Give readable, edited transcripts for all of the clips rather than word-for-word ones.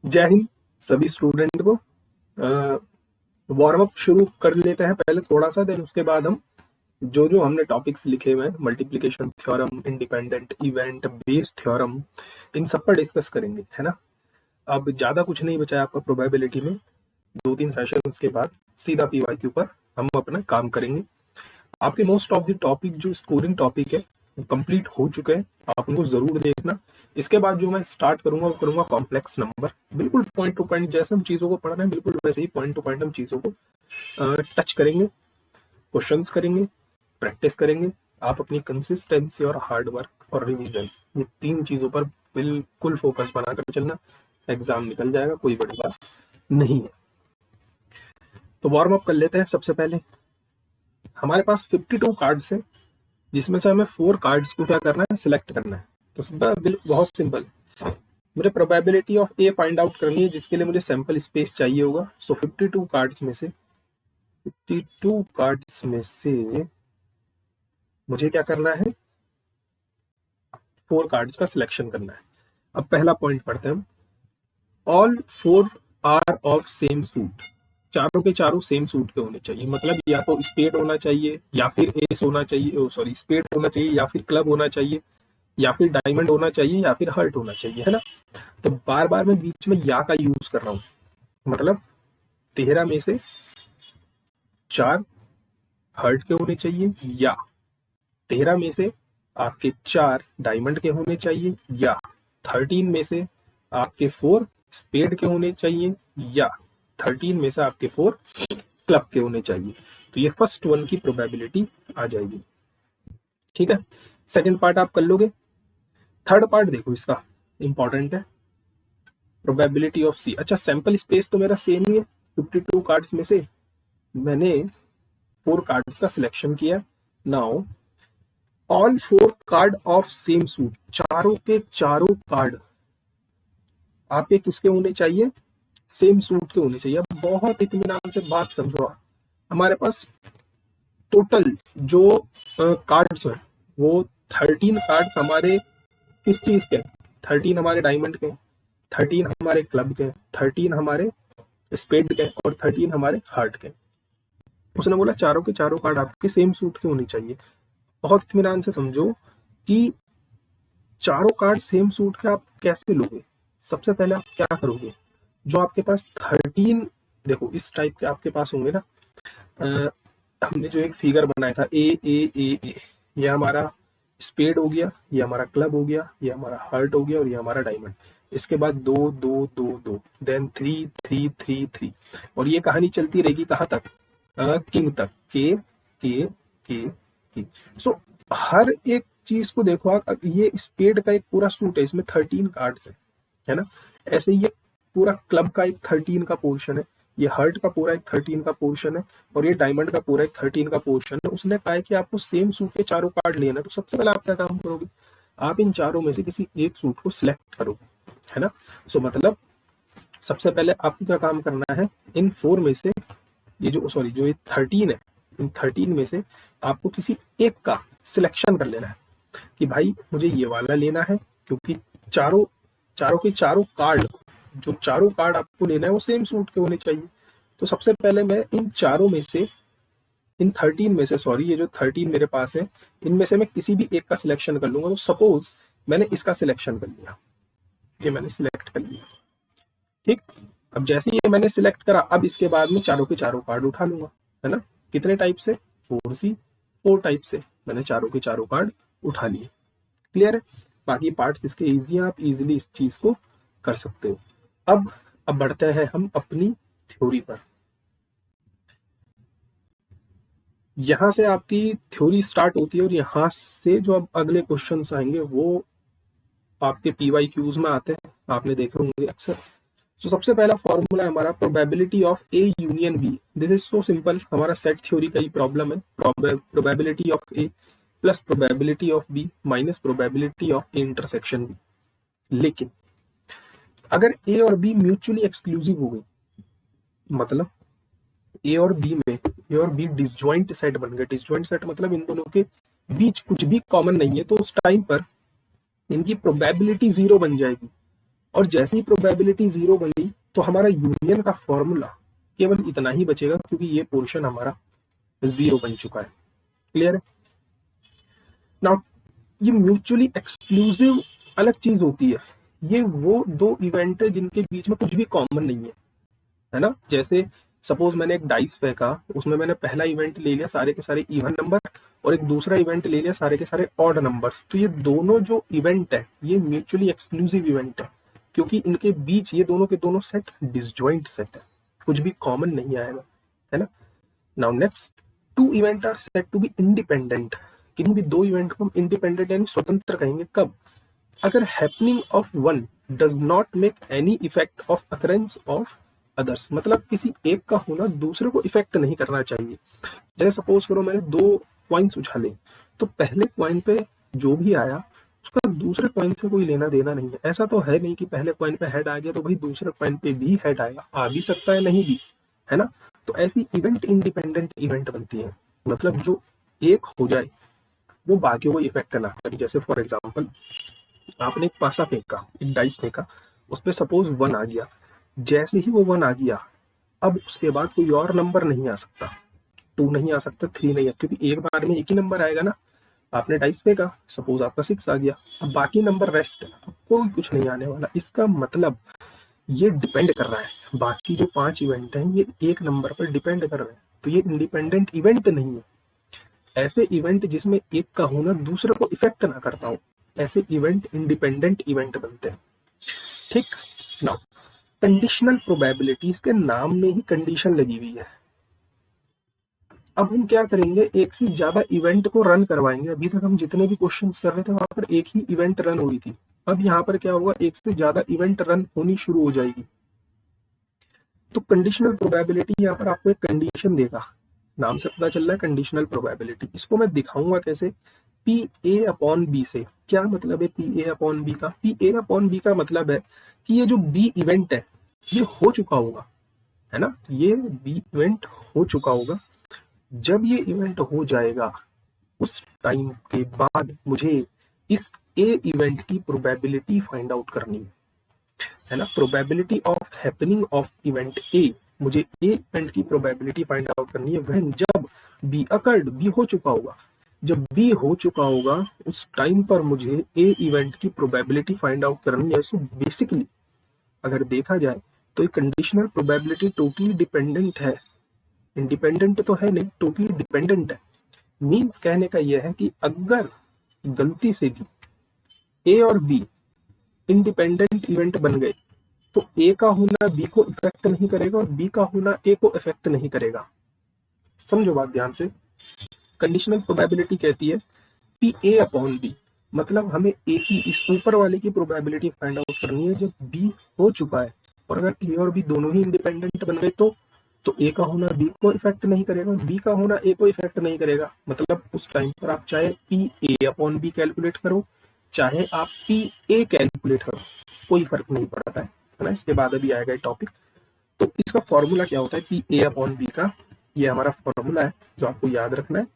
जय हिंद सभी स्टूडेंट को। वार्म अप शुरू कर लेते हैं पहले थोड़ा सा, देन उसके बाद हम जो जो हमने टॉपिक्स लिखे हुए हैं, multiplication theorem, independent event based theorem, इन सब पर डिस्कस करेंगे, है ना। अब ज्यादा कुछ नहीं बचा है आपका प्रोबेबिलिटी में। 2-3 सेशंस के बाद सीधा पीवाईक्यू पर हम अपना काम करेंगे। आपके मोस्ट ऑफ द टॉपिक जो स्कोरिंग टॉपिक है वो कंप्लीट हो चुके हैं, आप उनको जरूर देखना। इसके बाद जो मैं स्टार्ट करूंगा वो करूंगा कॉम्प्लेक्स नंबर, बिल्कुल पॉइंट टू पॉइंट जैसे हम चीजों को पढ़ रहे हैं बिल्कुल वैसे ही पॉइंट टू पॉइंट हम चीजों को टच करेंगे, क्वेश्चंस करेंगे, प्रैक्टिस करेंगे। आप अपनी कंसिस्टेंसी और हार्ड वर्क और रिवीजन, ये 3 चीजों पर बिल्कुल फोकस बनाकर चलना। एग्जाम निकल जाएगा, कोई बड़ी बात नहीं है। तो वार्म अप कर लेते हैं। सबसे पहले हमारे पास 52 कार्ड्स हैं, जिसमें से हमें 4 कार्ड्स को क्या करना है, सिलेक्ट करना है। तो बहुत सिंपल, मुझे probability of A find out करनी है, जिसके लिए मुझे सैंपल स्पेस चाहिए होगा। सो 52 कार्ड्स में से मुझे क्या करना है, 4 कार्ड्स का सिलेक्शन करना है। अब पहला पॉइंट पढ़ते हैं हम। All 4 are of same suit, चारों के चारों सेम सूट के होने चाहिए। मतलब या तो स्पेड होना चाहिए, या फिर एस होना चाहिए, सॉरी स्पेड होना चाहिए, या फिर क्लब होना चाहिए, या फिर डायमंड होना चाहिए, या फिर हर्ट होना चाहिए, है ना। तो बार बार मैं बीच में या का यूज कर रहा हूं। मतलब 13 में से 4 हर्ट के होने चाहिए, या 13 में से आपके 4 डायमंड के होने चाहिए, या 13 में से आपके 4 स्पेड के होने चाहिए, या 13 में से आपके 4 क्लब के होने चाहिए। तो ये फर्स्ट वन की प्रोबेबिलिटी आ जाएगी, ठीक है। सेकंड पार्ट आप कर लोगे। थर्ड पार्ट देखो, इसका इंपॉर्टेंट है, प्रोबेबिलिटी ऑफ सी। अच्छा, सैंपल स्पेस तो मेरा सेम ही है। 52 कार्ड्स में से मैंने 4 कार्ड्स का सिलेक्शन किया। Now all 4 card of same suit, चारों के चारों कार्ड आपके किसके होने चाहिए, सेम सूट के होने चाहिए। अब बहुत इत्मीनान से बात समझो आप। हमारे पास टोटल जो कार्ड्स हैं वो 13 कार्ड्स हमारे किस चीज के, 13 हमारे डायमंड के, 13 हमारे क्लब के, 13 हमारे स्पेड के, और 13 हमारे हार्ट के। उसने बोला चारों के चारों कार्ड आपके सेम सूट के होने चाहिए। बहुत इत्मीनान से समझो कि चारों कार्ड सेम सूट के आप कैसे लोगे। सबसे पहले आप क्या करोगे, जो आपके पास 13, देखो इस टाइप के आपके पास होंगे ना। हमने जो एक फिगर बनाया था ए ए ए ए, ये हमारा स्पेड हो गया, ये हमारा क्लब हो गया, ये हमारा हार्ट हो गया, और ये हमारा डायमंड। इसके बाद 2 2 2 2, देन 3 3 3 3, और ये कहानी चलती रहेगी कहाँ तक, किंग तक, के। सो हर एक चीज को देखो आप, ये स्पेड का एक पूरा सूट है, इसमें 13 कार्ड्स है ना। ऐसे ये पूरा क्लब का एक 13 का पोर्शन है, ये हर्ट का पूरा एक 13 का पोर्शन है, और ये डायमंड का पूरा एक 13 का पोर्शन है। उसने कहा है कि आपको सेम सूट के चारों कार्ड लेना है। तो सबसे पहले आप क्या काम करोगे, आप इन चारों में से किसी एक सूट को सिलेक्ट करोगे, है ना। सो मतलब सबसे पहले आपको क्या काम करना है, इन 4 में से ये जो ये 13 है, इन 13 में से आपको किसी एक का सिलेक्शन कर लेना है कि भाई मुझे ये वाला लेना है, क्योंकि चारों चारों के चारों कार्ड, जो चारों कार्ड आपको लेना है वो सेम सूट के होने चाहिए। तो सबसे पहले मैं इन चारों में से, इन 13 में से, सॉरी ये जो 13 मेरे पास है, इनमें से मैं किसी भी एक का सिलेक्शन कर लूंगा। तो सपोज मैंने इसका सिलेक्शन कर लिया, ये मैंने सिलेक्ट कर लिया, ठीक। अब जैसे ये मैंने सिलेक्ट करा, अब इसके बाद में चारों के चारों कार्ड उठा लूंगा, है ना। कितने टाइप से, 4 टाइप से मैंने चारों के चारों कार्ड उठा लिए। क्लियर है। बाकी पार्ट्स इसके इजी हैं, आप इजीली इस चीज को कर सकते हो। अब बढ़ते हैं हम अपनी थ्योरी पर। यहां से आपकी थ्योरी स्टार्ट होती है, और यहां से जो अब अगले क्वेश्चंस आएंगे वो आपके पीवाईक्यूज में आते हैं, आपने देखे होंगे अक्सर। तो सबसे पहला फॉर्मूला है हमारा probability of A union B. This is so simple, हमारा सेट थ्योरी का ही प्रॉब्लम है। Probability of A plus probability of B minus probability of A intersection B. लेकिन अगर ए और बी म्यूचुअली एक्सक्लूसिव हो गई, मतलब ए और बी डिसजॉइंट सेट बन गए। डिसजॉइंट सेट मतलब इन दोनों के बीच कुछ भी कॉमन नहीं है, तो उस टाइम पर इनकी प्रोबेबिलिटी 0 बन जाएगी। और जैसे ही प्रोबेबिलिटी 0 बनी तो हमारा यूनियन का फॉर्मूला केवल इतना ही बचेगा, क्योंकि ये पोर्शन हमारा 0 बन चुका है। क्लियर है? नाउ ये म्यूचुअली एक्सक्लूसिव अलग चीज होती है। ये वो दो इवेंट है जिनके बीच में कुछ भी कॉमन नहीं है ना। जैसे सपोज मैंने एक डाइस फेंका, उसमें मैंने पहला इवेंट ले लिया सारे के सारे इवन नंबर, और एक दूसरा इवेंट ले लिया सारे के सारे ऑड नंबर्स। तो ये दोनों जो इवेंट है ये म्यूचुअली एक्सक्लूसिव इवेंट है, क्योंकि इनके बीच ये दोनों के दोनों सेट डिसजॉइंट सेट है, कुछ भी कॉमन नहीं आएगा, है ना। Now next, two event are set to be independent. किन्हीं भी दो इवेंट को हम इंडिपेंडेंट यानी स्वतंत्र कहेंगे कब? अगर happening of one does not make any effect of occurrence of others, मतलब किसी एक का होना दूसरे को इफेक्ट नहीं करना चाहिए। जैसे सपोज करो मैंने दो कॉइन्स उछाले, तो पहले कॉइन पे जो भी आया उसका दूसरे कॉइन से कोई लेना देना नहीं है। ऐसा तो है नहीं कि पहले कॉइन पे हेड आ गया तो भाई दूसरे कॉइन पे भी हेड आएगा, आ भी सकता है नहीं भी, है ना। तो ऐसी इवेंट इंडिपेंडेंट इवेंट बनती है, मतलब जो एक हो जाए वो बाकियों को इफेक्ट ना करे। जैसे फॉर एग्जाम्पल आपने एक पासा फेंका, एक डाइस फेंका, उस पर सपोज 1 आ गया। जैसे ही वो 1 आ गया, अब उसके बाद कोई और नंबर नहीं आ सकता, 2 नहीं आ सकता, 3 नहीं आ, क्योंकि एक बार में एक ही नंबर आएगा ना। आपने डाइस फेंका, सपोज आपका 6 आ गया, अब बाकी नंबर रेस्ट है, अब कोई कुछ नहीं आने वाला। इसका मतलब ये डिपेंड कर रहा है, बाकी जो 5 इवेंट हैं ये एक नंबर पर डिपेंड कर रहे हैं, तो ये इंडिपेंडेंट इवेंट नहीं है। ऐसे इवेंट जिसमें एक का होना दूसरे को इफेक्ट ना करता हो, ऐसे इवेंट इंडिपेंडेंट इवेंट बनते हैं। ठीक। नाउ कंडीशनल प्रोबेबिलिटीज के नाम में ही कंडीशन लगी हुई है। अब हम क्या करेंगे, एक से ज्यादा इवेंट को रन करवाएंगे। अभी तक हम जितने भी क्वेश्चंस कर रहे थे वहां पर एक ही इवेंट रन हो रही थी, अब यहाँ पर क्या होगा, एक से ज्यादा इवेंट रन होनी शुरू हो जाएगी। तो कंडीशनल प्रोबेबिलिटी यहाँ पर आपको एक कंडीशन देगा, नाम से पता चल रहा है कंडीशनल प्रोबेबिलिटी। इसको मैं दिखाऊंगा कैसे, पी ए अपॉन बी से। क्या मतलब है पी ए अपॉन बी का? पी ए अपॉन बी का मतलब है कि ये जो बी इवेंट है ये हो चुका होगा, है ना, ये बी इवेंट हो चुका होगा। जब ये इवेंट हो जाएगा उस टाइम के बाद मुझे इस ए इवेंट की प्रोबेबिलिटी फाइंड आउट करनी है ना। Probability of happening of event A, मुझे ए इवेंट की प्रोबेबिलिटी फाइंड आउट करनी है व्हेन, जब बी अकर्ड, बी हो चुका होगा। जब बी हो चुका होगा उस टाइम पर मुझे ए इवेंट की प्रोबेबिलिटी फाइंड आउट करनी है। सो बेसिकली अगर देखा जाए तो एक कंडीशनल प्रोबेबिलिटी टोटली डिपेंडेंट है, इंडिपेंडेंट तो है नहीं, टोटली डिपेंडेंट है। मीन्स कहने का यह है कि अगर गलती से भी ए और बी इंडिपेंडेंट इवेंट बन गए तो ए का होना बी को इफेक्ट नहीं करेगा और बी का होना ए को इफेक्ट नहीं करेगा। समझो बात ध्यान से। कंडीशनल प्रोबेबिलिटी कहती है पी ए अपॉन बी, मतलब हमें ए की, इस ऊपर वाले की प्रोबेबिलिटी फाइंड आउट करनी है जब बी हो चुका है। और अगर ए और बी दोनों ही इंडिपेंडेंट बन गए तो ए का होना बी को इफेक्ट नहीं करेगा, बी का होना ए को इफेक्ट नहीं करेगा। मतलब उस टाइम पर आप चाहे P A upon B calculate करो, चाहे आप पी ए कैलकुलेट करो, कोई फर्क नहीं पड़ता है ना। इसके बाद अभी आएगा टॉपिक। तो इसका फॉर्मूला क्या होता है पी ए अपॉन बी का, ये हमारा फॉर्मूला है जो आपको याद रखना है।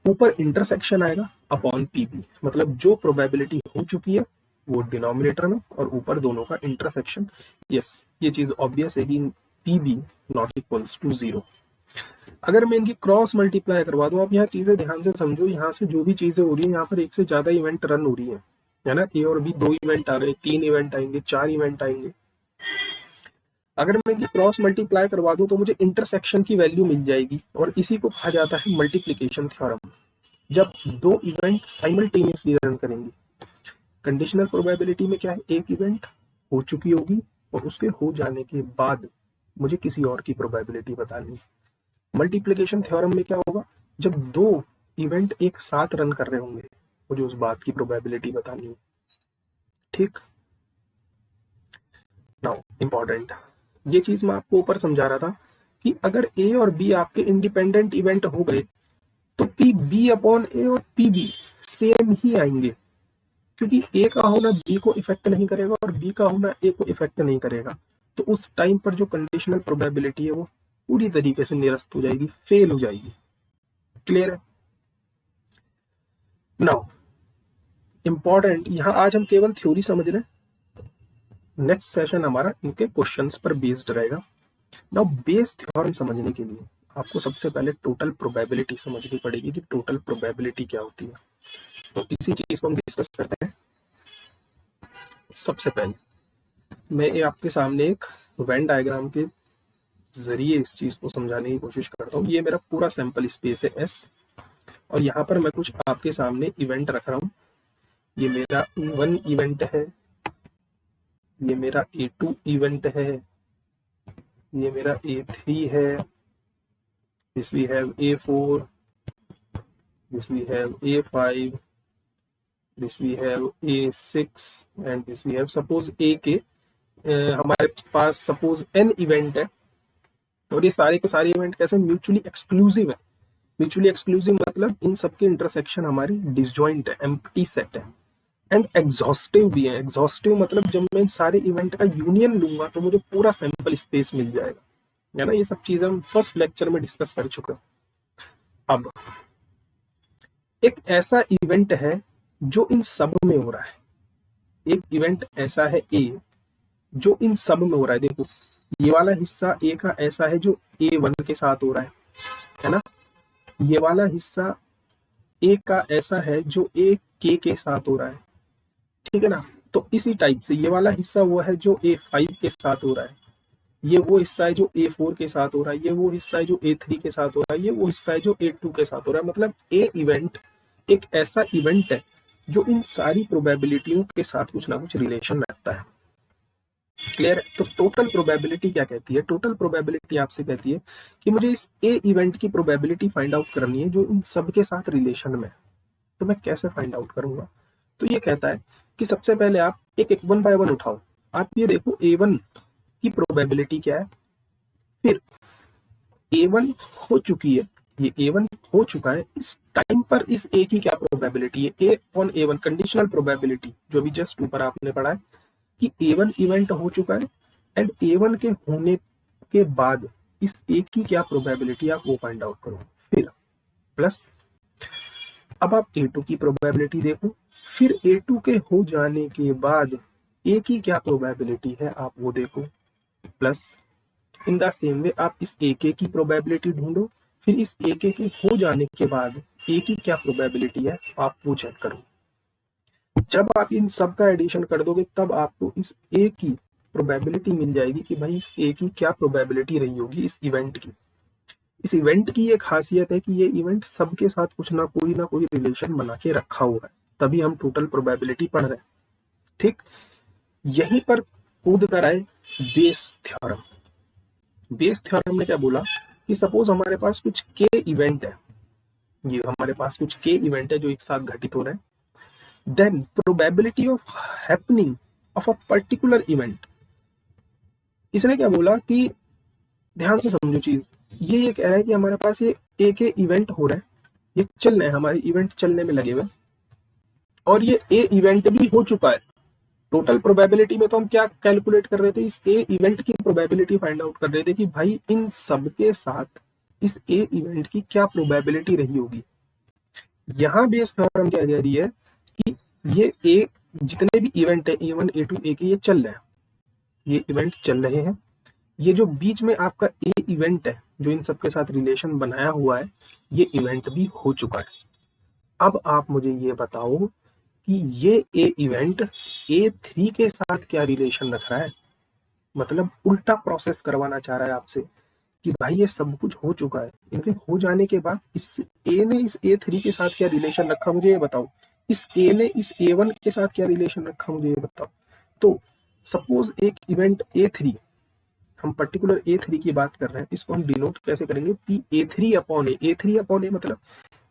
ऊपर इंटरसेक्शन आएगा अपॉन पी बी, मतलब जो प्रोबेबिलिटी हो चुकी है वो डिनोमिनेटर में, और ऊपर दोनों का इंटरसेक्शन। यस, ये चीज ऑब्वियस है कि P B not equals to 0। अगर मैं इनकी क्रॉस मल्टीप्लाई करवा दूं, आप यहाँ चीजें ध्यान से समझो, यहाँ से जो भी चीजें हो रही है यहाँ पर एक से ज्यादा इवेंट रन हो रही है ना। ए और बी 2 इवेंट आ रहे हैं, 3 इवेंट आएंगे, 4 इवेंट आएंगे। अगर मैं इनकी क्रॉस मल्टीप्लाई करवा दूं तो मुझे इंटरसेक्शन की वैल्यू मिल जाएगी, और इसी को कहा जाता है मल्टीप्लीकेशन थ्योरम। जब दो इवेंट साइमल्टेनियसली रन करेंगे, कंडीशनल प्रोबेबिलिटी में क्या है, एक इवेंट हो चुकी होगी और उसके हो जाने के बाद मुझे किसी और की प्रोबेबिलिटी बतानी है। मल्टीप्लिकेशन थ्योरम में क्या होगा, जब दो इवेंट एक साथ रन कर रहे होंगे मुझे उस बात की प्रोबेबिलिटी बतानी है। ठीक। नाउ इंपॉर्टेंट, ये चीज मैं आपको ऊपर समझा रहा था कि अगर ए और बी आपके इंडिपेंडेंट इवेंट हो गए तो पी बी अपॉन ए और पी बी सेम ही आएंगे, क्योंकि ए का होना बी को इफेक्ट नहीं करेगा और बी का होना ए को इफेक्ट नहीं करेगा। तो उस टाइम पर जो कंडीशनल प्रोबेबिलिटी है वो पूरी तरीके से निरस्त हो जाएगी, फेल हो जाएगी। क्लियर है? नाउ इंपॉर्टेंट, यहां आज हम केवल थ्योरी समझ रहे हैं, नेक्स्ट सेशन हमारा इनके क्वेश्चंस पर बेस्ड रहेगा। नाउ बेस थ्योरम समझने के लिए आपको सबसे पहले टोटल प्रोबेबिलिटी समझनी पड़ेगी कि टोटल प्रोबेबिलिटी क्या होती है। तो इसी चीज को हम डिस्कस करते हैं। सबसे पहले मैं ये आपके सामने एक वेन डायग्राम के जरिए इस चीज को समझाने की कोशिश करता हूँ। ये मेरा पूरा सैंपल स्पेस है एस, और यहाँ पर मैं कुछ आपके सामने इवेंट रख रहा हूँ। ये मेरा A1 इवेंट है, ये मेरा A2 इवेंट है, ये मेरा A3 है, this we have A4, this we have A5, this we have A6 and this we have suppose A के हमारे पास सपोज n इवेंट है, और ये सारे के सारे इवेंट कैसे म्यूचुअली एक्सक्लूसिव है। म्यूचुअली एक्सक्लूसिव मतलब इन सबके इंटरसेक्शन हमारी डिसजॉइंट है, एम्प्टी सेट है, एंड एग्जॉस्टिव भी है। एग्जॉस्टिव मतलब जब मैं इन सारे इवेंट का यूनियन लूंगा तो मुझे पूरा सैंपल स्पेस मिल जाएगा, है ना। ये सब चीजें हम फर्स्ट लेक्चर में डिस्कस कर चुके हैं। अब एक ऐसा इवेंट है जो इन सब में हो रहा है, एक इवेंट ऐसा है ए जो इन सब में हो रहा है। देखो ये वाला हिस्सा ए का ऐसा है जो A1 के साथ हो रहा है ना। ये वाला हिस्सा ए का ऐसा है जो ए के साथ हो रहा है, ठीक है ना। तो इसी टाइप से ये वाला हिस्सा वो है जो A5 के साथ हो रहा है, ये वो हिस्सा है जो A4 के साथ हो रहा है, ये वो हिस्सा है जो A3 के साथ हो रहा है, ये वो हिस्सा है जो A2 के साथ हो रहा है। मतलब ए इवेंट एक ऐसा इवेंट है जो इन सारी प्रोबेबिलिटियों के साथ कुछ ना कुछ रिलेशन रखता है। क्लियर है। तो टोटल प्रोबेबिलिटी क्या कहती है? टोटल प्रोबेबिलिटी आपसे कहती है कि मुझे इस ए इवेंट की प्रोबेबिलिटी फाइंड आउट करनी है जो इन सब के साथ रिलेशन में। तो मैं कैसे फाइंड आउट करूंगा? तो ये कहता है कि सबसे पहले आप एक एक 1 बाय 1 उठाओ। आप ये देखो A1 की प्रोबेबिलिटी क्या है, फिर A1 हो चुकी है, ये A1 हो चुका है, इस टाइम पर इस A की क्या प्रोबेबिलिटी है, A on A1 conditional probability जो अभी जस्ट ऊपर आपने पढ़ा है कि A1 इवेंट हो चुका है एंड A1 के होने के बाद इस A की क्या प्रोबेबिलिटी आप वो फाइंड आउट करो। फिर प्लस अब आप A2 की प्रोबेबिलिटी देखो, फिर A2 के हो जाने के बाद A की क्या प्रोबेबिलिटी है आप वो देखो, plus in the same way आप इस AK की प्रोबेबिलिटी ढूंढो, फिर इस AK के हो जाने के बाद A की क्या प्रोबेबिलिटी है आप वो चेक करो। जब आप इन सब का एडिशन कर दोगे तब आपको इस A की प्रोबेबिलिटी मिल जाएगी कि भाई इस A की क्या प्रोबेबिलिटी रही होगी इस इवेंट की। इस इवेंट की ये खासियत है कि ये इवेंट सबके साथ कुछ ना कोई रिलेशन बना के रखा हुआ है, तभी हम टोटल प्रोबेबिलिटी पढ़ रहे हैं, ठीक। यहीं पर कूद कर आए बेस थ्योरम। बेस थ्योरम ने क्या बोला कि सपोज हमारे पास कुछ के इवेंट है, ये हमारे पास कुछ के इवेंट है जो एक साथ घटित हो रहे हैं, then probability of happening of a particular event. इसने क्या बोला कि ध्यान से समझो चीज, ये कह रहा है कि हमारे पास ये एक इवेंट हो रहा है, ये चल रहे हैं, हमारे इवेंट चलने में लगे हुए, और ये ए इवेंट भी हो चुका है। टोटल प्रोबेबिलिटी में तो हम क्या कैलकुलेट कर रहे थे, इस ए इवेंट की प्रोबेबिलिटी फाइंड आउट कर रहे थे कि भाई इन सब के साथ इस ए इवेंट की क्या प्रोबेबिलिटी रही होगी। यहां बेस थ्योरम क्या कह रही है कि ये ए जितने भी इवेंट है A1 A2 A के ये चल रहे हैं, ये इवेंट चल रहे हैं, ये जो बीच में आपका ए इवेंट है जो इन सबके साथ रिलेशन बनाया हुआ है, ये इवेंट भी हो चुका है। अब आप मुझे ये बताओ कि ये ए इवेंट A3 के साथ क्या रिलेशन रख रहा है। मतलब उल्टा प्रोसेस करवाना चाह रहा है आपसे कि भाई ये सब कुछ हो चुका है, इनके हो जाने के बाद इस ए ने इस A3 के साथ क्या रिलेशन रखा मुझे ये बताओ, इस ए ने इस A1 के साथ क्या रिलेशन रखा मुझे ये बताओ। तो सपोज एक इवेंट A3, हम पर्टिकुलर A3 की बात कर रहे हैं, इसको हम डिनोट कैसे करेंगे, पी A3 अपॉन ए। A3 अपॉन ए मतलब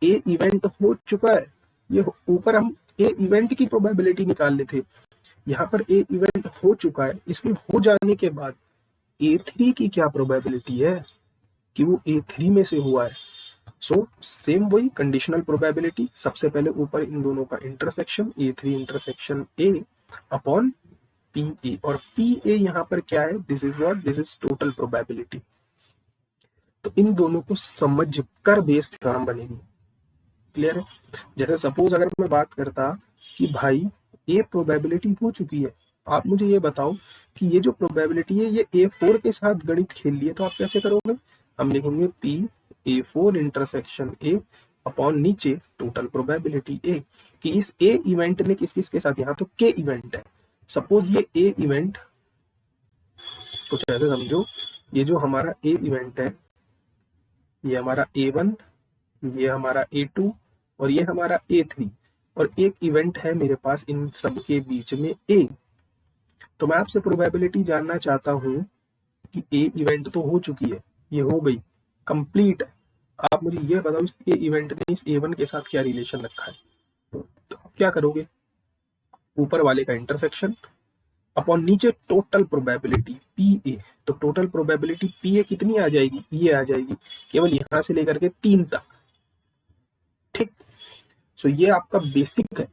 ए इवेंट हो चुका है, ये ऊपर हम ए इवेंट की प्रोबेबिलिटी निकाल लेते, यहाँ पर ए इवेंट हो चुका है, इसके हो जाने के बाद A3 की क्या प्रोबेबिलिटी है कि वो A3 में से हुआ है। सो सेम वही कंडीशनल प्रोबेबिलिटी, सबसे पहले ऊपर इन दोनों का intersection A3 intersection A upon PA, और PA यहाँ पर क्या है, this is what, this is total probability. तो इन दोनों को समझ कर बेस थ्योरम बनेगी। क्लियर है। जैसे सपोज अगर मैं बात करता कि भाई ए प्रोबेबिलिटी हो चुकी है आप मुझे ये बताओ कि ये जो प्रोबेबिलिटी है ये A4 के साथ गणित खेल लिए तो आप कैसे करोगे? हम लिखेंगे P A4 intersection A upon नीचे टोटल प्रोबेबिलिटी A, कि इस A इवेंट ने किस किस के साथ, यहाँ तो K इवेंट है, सपोज ये A इवेंट कुछ ऐसे समझो, ये जो हमारा A इवेंट है ये हमारा A1, ये हमारा A2 और ये हमारा A3, और एक इवेंट है मेरे पास इन सब के बीच में A। तो मैं आपसे प्रोबेबिलिटी जानना चाहता हूं कि A इवेंट तो हो चुकी है, ये हो गई कंप्लीट है, आप मुझे ये बताओ इस A इवेंट ने इस A1 के साथ क्या रिलेशन रखा है? तो आप क्या करोगे? ऊपर वाले का इंटरसेक्शन अपॉन नीचे टोटल प्रोबेबिलिटी PA। तो टोटल प्रोबेबिलिटी PA कितनी आ जाएगी? ये आ जाएगी केवल यहां से लेकर के 3 तक। ठीक, सो ये आपका बेसिक है,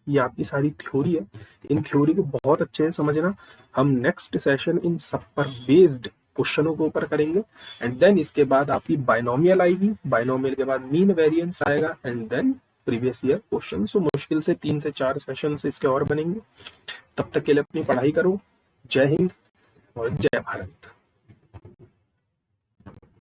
ये आपकी सारी थ्योरी है। इन थ्योरी को बहुत अच्छे से समझना। हम नेक्स्ट सेशन इन सब पर बेस्ड क्वेश्चनों के ऊपर करेंगे, एंड देन इसके बाद आपकी बाइनोमियल आएगी, बाइनोमियल के बाद मीन वेरिएंस आएगा, and then previous year question. So मुश्किल से 3 से 4 सेशन इसके और बनेंगे। तब तक के लिए अपनी पढ़ाई करो। जय हिंद और जय भारत।